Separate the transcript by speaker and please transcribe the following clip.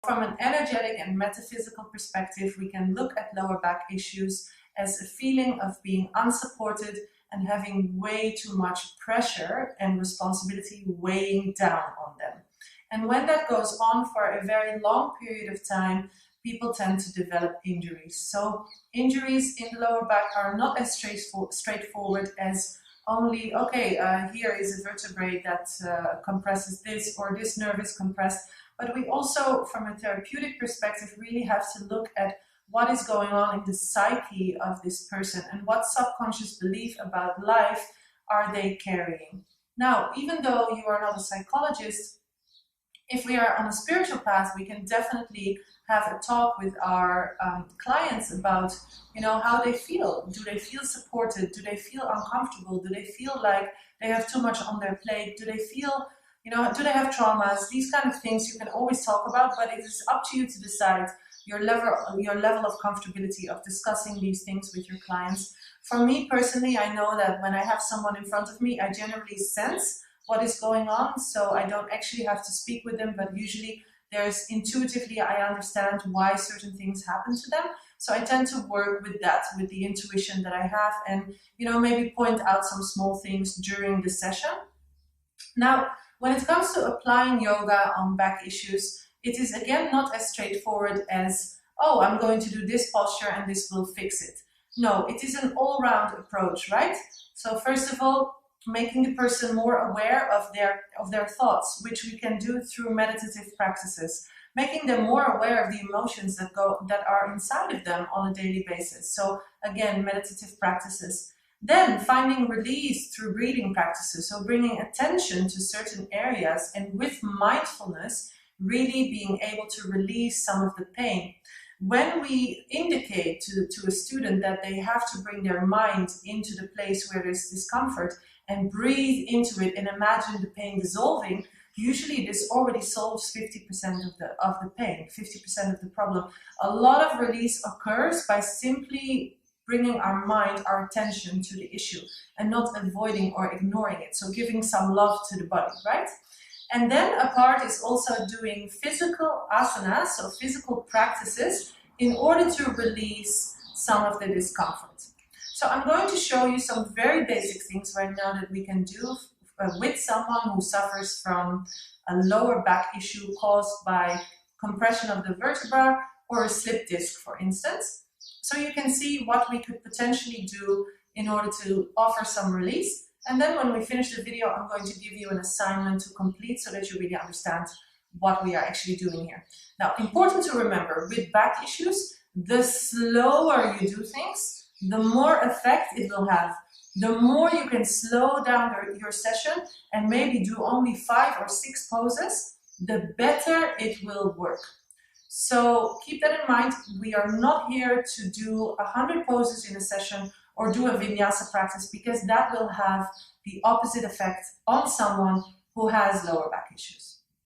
Speaker 1: From an energetic and metaphysical perspective, we can look at lower back issues as a feeling of being unsupported and having way too much pressure and responsibility weighing down on them. And when that goes on for a very long period of time, people tend to develop injuries. So injuries in the lower back are not as straightforward as only, okay, here is a vertebrae that compresses this, or this nerve is compressed. But we also, from a therapeutic perspective, really have to look at what is going on in the psyche of this person and what subconscious belief about life are they carrying. Now, even though you are not a psychologist, if we are on a spiritual path, we can definitely have a talk with our clients about, how they feel. Do they feel supported? Do they feel uncomfortable? Do they feel like they have too much on their plate? Do they feel, do they have traumas? These kind of things you can always talk about, but it is up to you to decide your level of comfortability of discussing these things with your clients. For me personally, I know that when I have someone in front of me, I generally sense what is going on, so I don't actually have to speak with them, but usually intuitively I understand why certain things happen to them. So I tend to work with that, with the intuition that I have, and maybe point out some small things during the session. Now, when it comes to applying yoga on back issues, it is again not as straightforward as, oh, I'm going to do this posture and this will fix it. No, it is an all-round approach, right? So first of all, making the person more aware of their thoughts, which we can do through meditative practices, making them more aware of the emotions that are inside of them on a daily basis. So again, meditative practices. Then finding release through breathing practices, so bringing attention to certain areas, and with mindfulness, really being able to release some of the pain. When we indicate to a student that they have to bring their mind into the place where there's discomfort and breathe into it and imagine the pain dissolving, usually this already solves 50% of the pain, 50% of the problem. A lot of release occurs by simply bringing our mind, our attention to the issue and not avoiding or ignoring it. So giving some love to the body, right? And then a part is also doing physical asanas, so physical practices, in order to release some of the discomfort. So I'm going to show you some very basic things right now that we can do with someone who suffers from a lower back issue caused by compression of the vertebra or a slip disc, for instance. So you can see what we could potentially do in order to offer some release. And then when we finish the video, I'm going to give you an assignment to complete so that you really understand what we are actually doing here. Now, important to remember, with back issues, the slower you do things, the more effect it will have. The more you can slow down your session and maybe do only 5 or 6 poses, the better it will work. So keep that in mind. We are not here to do 100 poses in a session or do a vinyasa practice, because that will have the opposite effect on someone who has lower back issues.